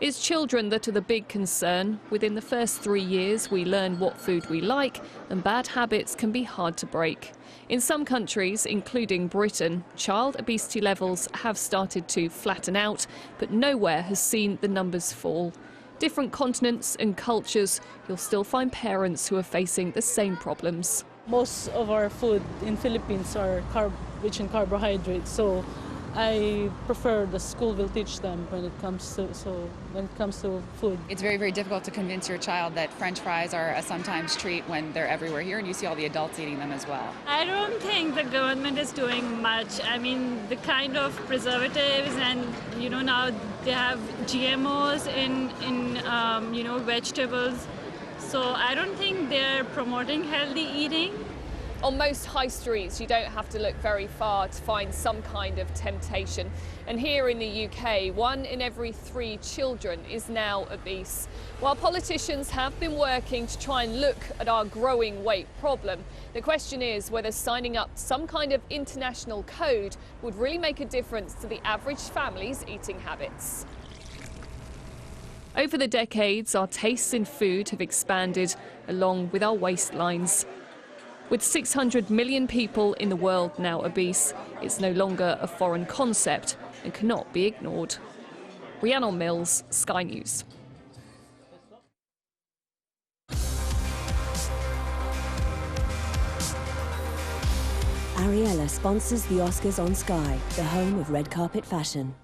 It's children that are the big concern. Within the first 3 years, we learn what food we like, and bad habits can be hard to break. In some countries, including Britain, child obesity levels have started to flatten out, but nowhere has seen the numbers fall. Different continents and cultures, you'll still find parents who are facing the same problems. Most of our food in Philippines are rich in carbohydrates, so I prefer the school will teach them when it comes to food. It's very, very difficult to convince your child that French fries are a sometimes treat when they're everywhere here, and you see all the adults eating them as well. I don't think the government is doing much. I mean, the kind of preservatives and, now they have GMOs in vegetables. So I don't think they're promoting healthy eating. On most high streets, you don't have to look very far to find some kind of temptation. And here in the UK, 1 in every 3 children is now obese. While politicians have been working to try and look at our growing weight problem, the question is whether signing up some kind of international code would really make a difference to the average family's eating habits. Over the decades, our tastes in food have expanded along with our waistlines. With 600 million people in the world now obese, it's no longer a foreign concept and cannot be ignored. Rhiannon Mills, Sky News. Ariella sponsors the Oscars on Sky, the home of red carpet fashion.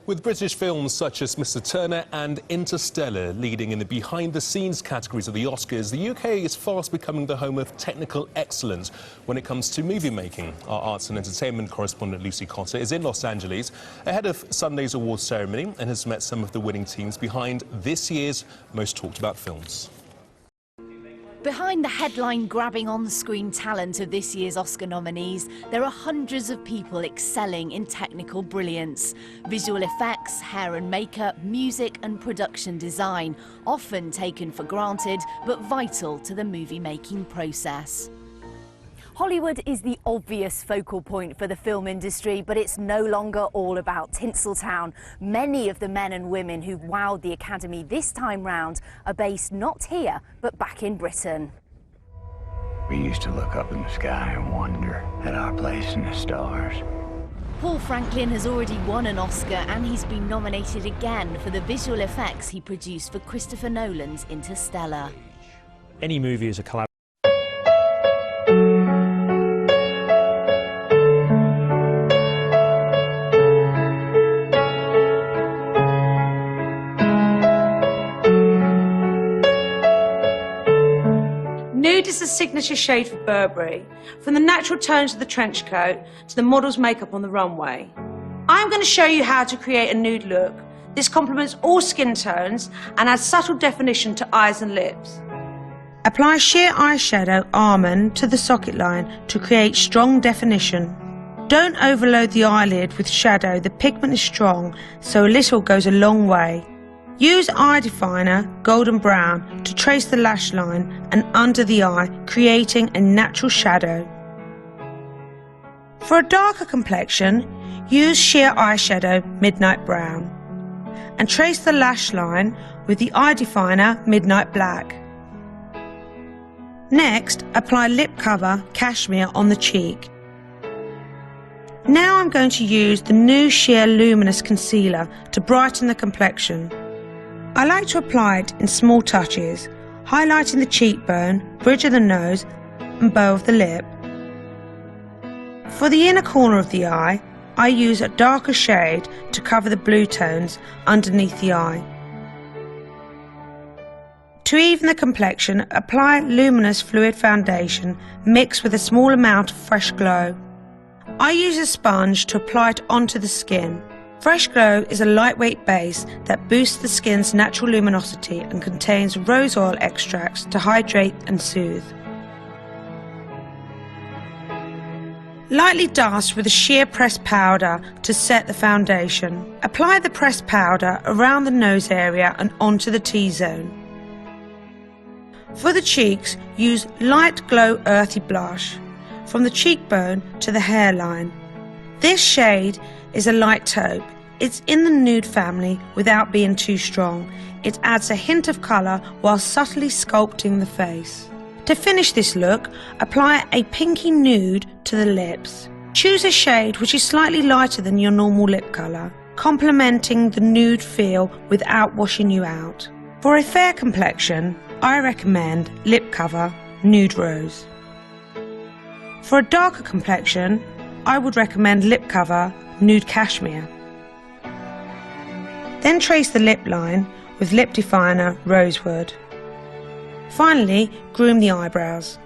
With British films such as Mr. Turner and Interstellar leading in the behind-the-scenes categories of the Oscars, the UK is fast becoming the home of technical excellence when it comes to movie making. Our arts and entertainment correspondent Lucy Cotter is in Los Angeles ahead of Sunday's awards ceremony and has met some of the winning teams behind this year's most talked about films. Behind the headline-grabbing on-screen talent of this year's Oscar nominees, there are hundreds of people excelling in technical brilliance. Visual effects, hair and makeup, music and production design, often taken for granted, but vital to the movie-making process. Hollywood is the obvious focal point for the film industry, but it's no longer all about Tinseltown. Many of the men and women who've wowed the Academy this time round are based not here, but back in Britain. We used to look up in the sky and wonder at our place in the stars. Paul Franklin has already won an Oscar, and he's been nominated again for the visual effects he produced for Christopher Nolan's Interstellar. Any movie is a collaboration. Nude is the signature shade for Burberry, from the natural tones of the trench coat to the model's makeup on the runway. I'm going to show you how to create a nude look. This complements all skin tones and adds subtle definition to eyes and lips. Apply sheer eyeshadow almond to the socket line to create strong definition. Don't overload the eyelid with shadow. The pigment is strong, so a little goes a long way. Use eye definer, golden brown, to trace the lash line and under the eye, creating a natural shadow. For a darker complexion, use sheer eyeshadow, midnight brown, and trace the lash line with the eye definer, midnight black. Next, apply lip cover, cashmere, on the cheek. Now I'm going to use the new Sheer Luminous Concealer to brighten the complexion. I like to apply it in small touches, highlighting the cheekbone, bridge of the nose and bow of the lip. For the inner corner of the eye, I use a darker shade to cover the blue tones underneath the eye. To even the complexion, apply luminous fluid foundation mixed with a small amount of Fresh Glow. I use a sponge to apply it onto the skin. Fresh Glow is a lightweight base that boosts the skin's natural luminosity and contains rose oil extracts to hydrate and soothe. Lightly dust with a sheer pressed powder to set the foundation. Apply the pressed powder around the nose area and onto the T-zone. For the cheeks, use light glow earthy blush from the cheekbone to the hairline. This shade is a light taupe, It's in the nude family without being too strong. It adds a hint of colour while subtly sculpting the face. To finish this look, apply a pinky nude to the lips. Choose a shade which is slightly lighter than your normal lip colour, complementing the nude feel without washing you out. For a fair complexion, I recommend Lip Cover Nude Rose. For a darker complexion, I would recommend Lip Cover Nude Cashmere. Then trace the lip line with Lip Definer Rosewood. Finally, groom the eyebrows.